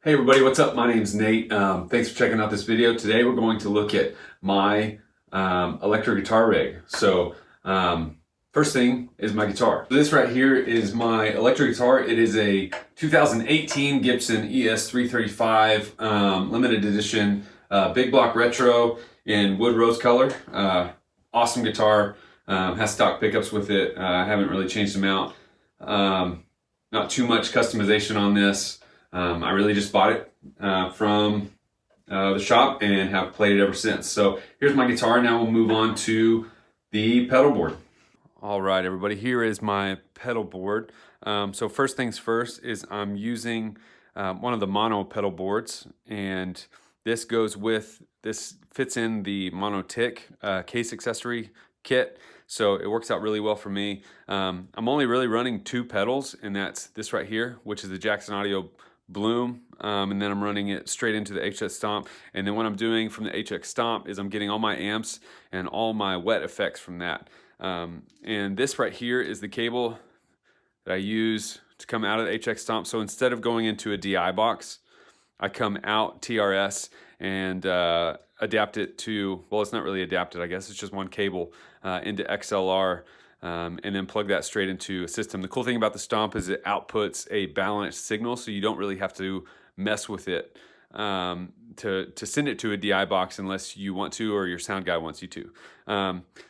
Hey everybody, what's up? My name's Nate. Thanks for checking out this video. Today we're going to look at my electric guitar rig. First thing is my guitar. This right here is my electric guitar. It is a 2018 Gibson ES335 limited edition big block retro in wood rose color. Awesome guitar. Has stock pickups with it. I haven't really changed them out. Not too much customization on this. I really just bought it from the shop and have played it ever since. So here's my guitar. Now we'll move on to the pedal board. All right, everybody, here is my pedal board. So first things first is I'm using one of the mono pedal boards, and this fits in the Monotic case accessory kit. So it works out really well for me. I'm only really running two pedals, and that's this right here, which is the Jackson Audio Bloom, and then I'm running it straight into the HX Stomp. And then what I'm doing from the HX Stomp is I'm getting all my amps and all my wet effects from that. And this right here is the cable that I use to come out of the HX Stomp. So instead of going into a DI box, I come out TRS and adapt it to, well, it's not really adapted, I guess. It's just one cable into XLR. And then plug that straight into a system. The cool thing about the Stomp is it outputs a balanced signal, so you don't really have to mess with it to send it to a DI box unless you want to or your sound guy wants you to.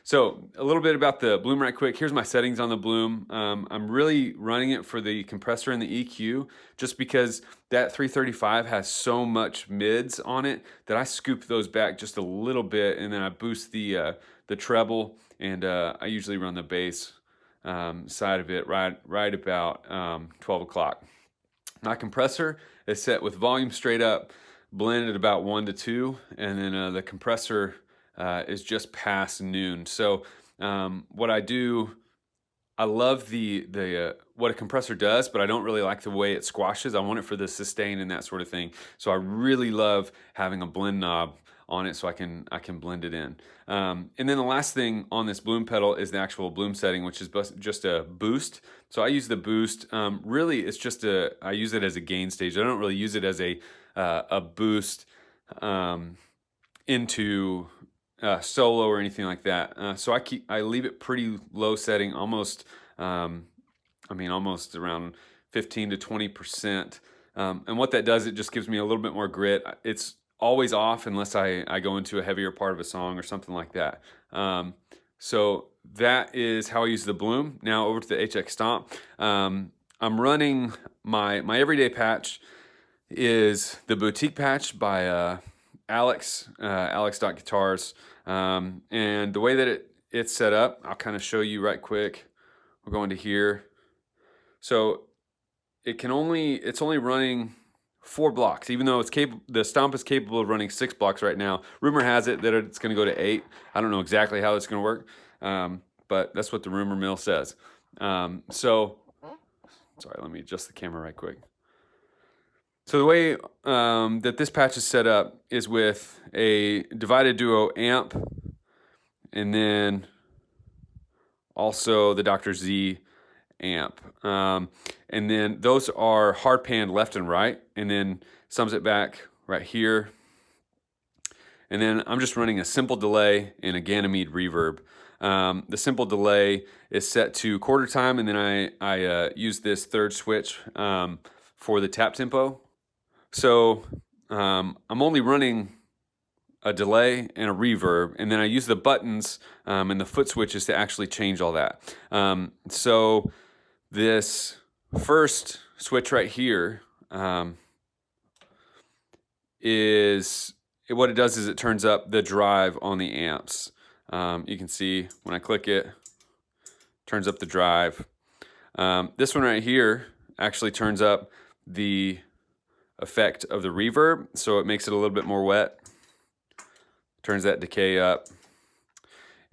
So a little bit about the Bloom right quick. Here's my settings on the Bloom. I'm really running it for the compressor and the EQ just because that 335 has so much mids on it that I scoop those back just a little bit, and then I boost the treble, and I usually run the bass side of it right about 12 o'clock. My compressor is set with volume straight up, blend at about 1 to 2, and then the compressor is just past noon. So what I do, I love the what a compressor does, but I don't really like the way it squashes. I want it for the sustain and that sort of thing. So I really love having a blend knob on it so I can blend it in. And then the last thing on this Bloom pedal is the actual Bloom setting, which is just a boost. So I use the boost. Really, it's just I use it as a gain stage. I don't really use it as a boost into solo or anything like that. So I leave it pretty low setting, almost almost around 15 to 20%. And what that does, it just gives me a little bit more grit. It's always off unless I go into a heavier part of a song or something like that. So that is how I use the Bloom. Now over to the HX Stomp. I'm running my everyday patch is the Boutique patch by Alex Guitars. And the way that it's set up, I'll kind of show you right quick. We'll go into here. So it's only running 4 blocks, even though the Stomp is capable of running 6 blocks right now. Rumor has it that it's going to go to 8. I don't know exactly how it's going to work, but that's what the rumor mill says. Sorry, let me adjust the camera right quick. So the way that this patch is set up is with a divided duo amp, and then also the Dr. Z amp. And then those are hard panned left and right, and then sums it back right here. And then I'm just running a simple delay and a Ganymede reverb. The simple delay is set to quarter time, and then I use this third switch for the tap tempo. So I'm only running a delay and a reverb, and then I use the buttons and the foot switches to actually change all that. So this first switch right here is what it does is it turns up the drive on the amps. You can see when I click it, turns up the drive. This one right here actually turns up the effect of the reverb, so it makes it a little bit more wet. Turns that decay up.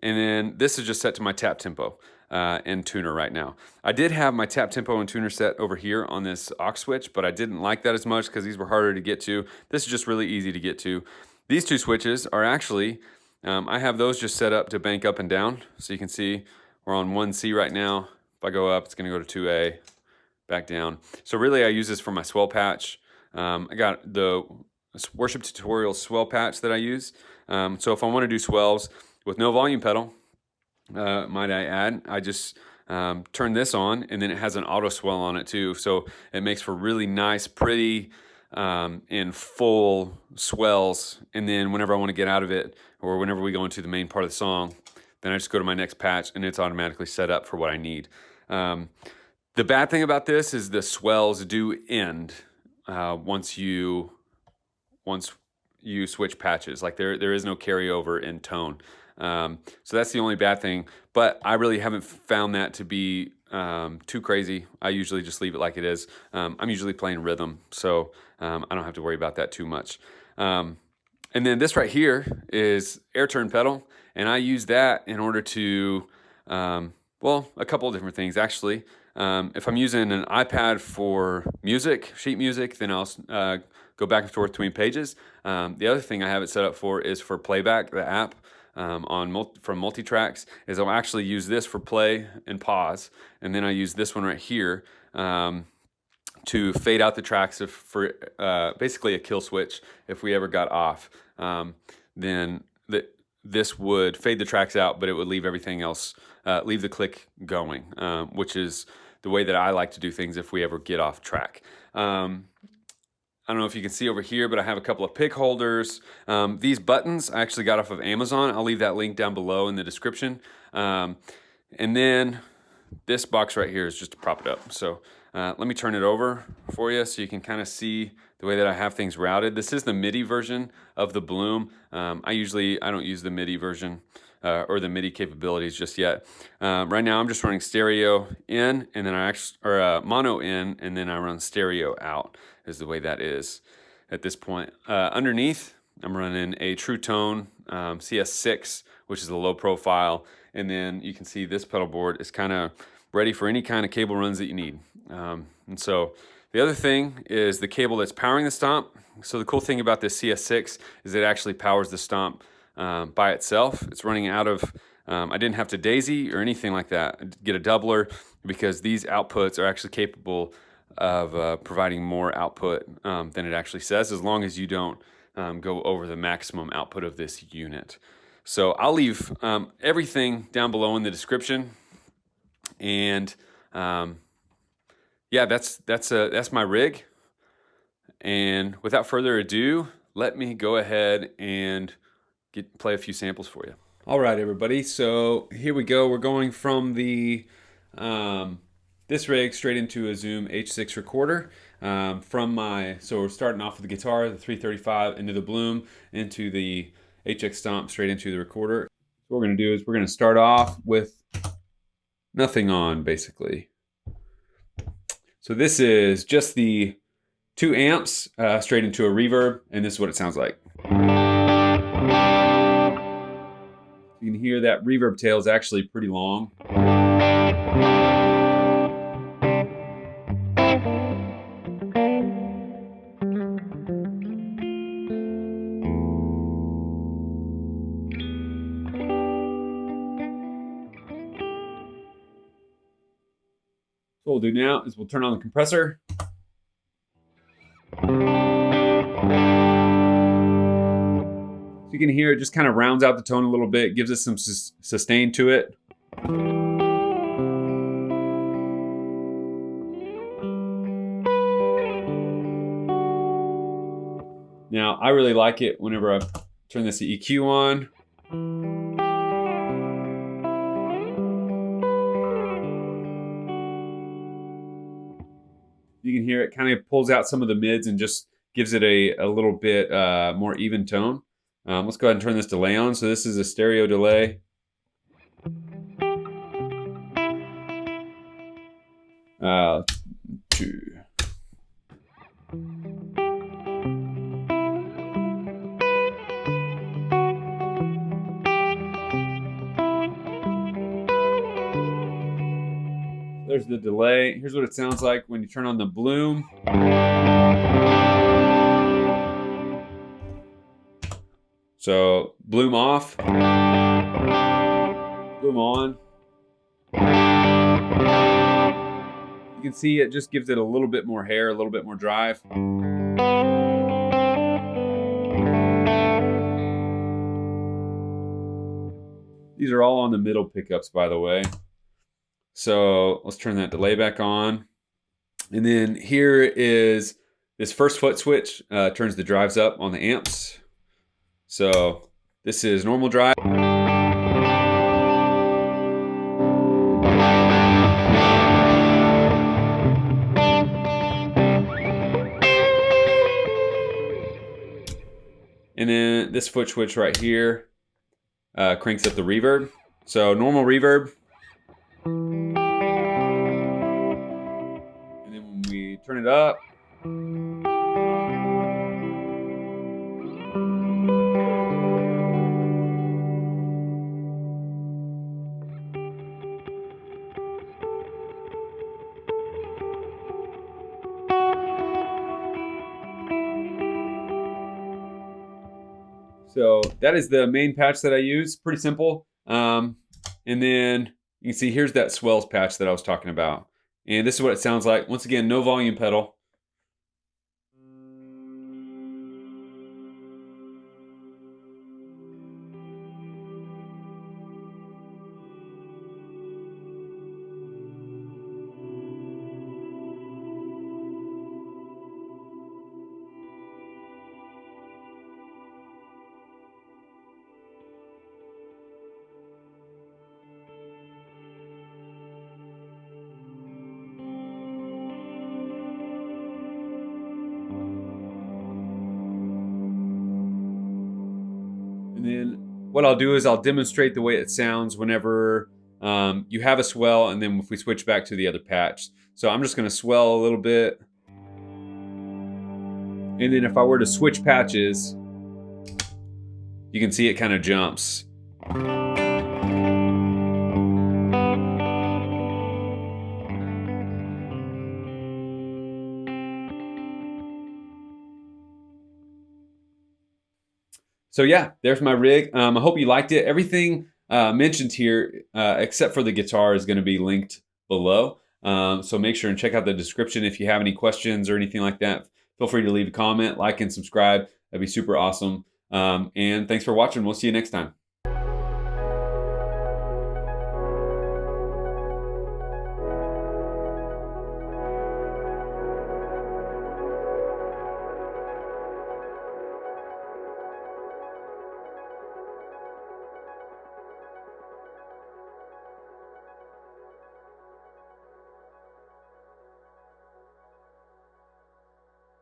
And then this is just set to my tap tempo and tuner right now. I did have my tap tempo and tuner set over here on this aux switch, but I didn't like that as much because these were harder to get to. This is just really easy to get to. These two switches are actually, I have those just set up to bank up and down. So you can see we're on 1C right now. If I go up, it's going to go to 2A, back down. So really I use this for my swell patch. I got the Worship Tutorial swell patch that I use. So if I want to do swells with no volume pedal, might I add, I just turn this on, and then it has an auto swell on it too. So it makes for really nice, pretty, and full swells. And then whenever I want to get out of it, or whenever we go into the main part of the song, then I just go to my next patch and it's automatically set up for what I need. The bad thing about this is the swells do end once you switch patches. Like there is no carryover in tone. So that's the only bad thing, but I really haven't found that to be too crazy. I usually just leave it like it is. I'm usually playing rhythm, so I don't have to worry about that too much. And then this right here is air turn pedal, and I use that in order to, well, a couple of different things actually. If I'm using an iPad for music, sheet music, then I'll go back and forth between pages. The other thing I have it set up for is for playback, the app. From Multitracks, is I'll actually use this for play and pause, and then I use this one right here to fade out the tracks for basically a kill switch. If we ever got off, then this would fade the tracks out, but it would leave everything else, leave the click going, which is the way that I like to do things if we ever get off track. I don't know if you can see over here, but I have a couple of pick holders. These buttons I actually got off of Amazon. I'll leave that link down below in the description. And then this box right here is just to prop it up. So let me turn it over for you so you can kind of see the way that I have things routed. This is the MIDI version of the Bloom. I don't use the MIDI version or the MIDI capabilities just yet. Right now I'm just running stereo in, and then mono in, and then I run stereo out, is the way that is at this point. Underneath, I'm running a True Tone CS6, which is a low profile, and then you can see this pedal board is kind of ready for any kind of cable runs that you need. And so the other thing is the cable that's powering the Stomp. So the cool thing about this CS6 is it actually powers the Stomp by itself. It's running out of, I didn't have to daisy or anything like that, get a doubler, because these outputs are actually capable of providing more output than it actually says, as long as you don't go over the maximum output of this unit. So I'll leave everything down below in the description, and yeah, that's my rig. And without further ado, let me go ahead and play a few samples for you. All right, everybody. So here we go. We're going from the this rig straight into a Zoom H6 recorder. So we're starting off with the guitar, the 335, into the Bloom, into the HX Stomp, straight into the recorder. So what we're going to do is we're going to start off with nothing on, basically. So this is just the 2 amps straight into a reverb, and this is what it sounds like. You can hear that reverb tail is actually pretty long. So what we'll do now is we'll turn on the compressor. So you can hear it just kind of rounds out the tone a little bit, gives us some sustain to it. Now, I really like it whenever I turn this EQ on. You can hear it kind of pulls out some of the mids and just gives it a little bit more even tone. Let's go ahead and turn this delay on. So this is a stereo delay. Two. There's the delay. Here's what it sounds like when you turn on the Bloom. So Bloom off, Bloom on. You can see it just gives it a little bit more hair, a little bit more drive. These are all on the middle pickups, by the way. So let's turn that delay back on. And then here is this first foot switch, turns the drives up on the amps. So this is normal drive. And then this foot switch right here cranks up the reverb. So normal reverb. And then when we turn it up, so that is the main patch that I use. Pretty simple. And then you can see here's that swells patch that I was talking about. And this is what it sounds like. Once again, no volume pedal. And then what I'll do is I'll demonstrate the way it sounds whenever you have a swell, and then if we switch back to the other patch. So I'm just going to swell a little bit. And then if I were to switch patches, you can see it kind of jumps. So yeah, there's my rig. I hope you liked it. Everything mentioned here, except for the guitar, is going to be linked below. So make sure and check out the description if you have any questions or anything like that. Feel free to leave a comment, like, and subscribe. That'd be super awesome. And thanks for watching. We'll see you next time.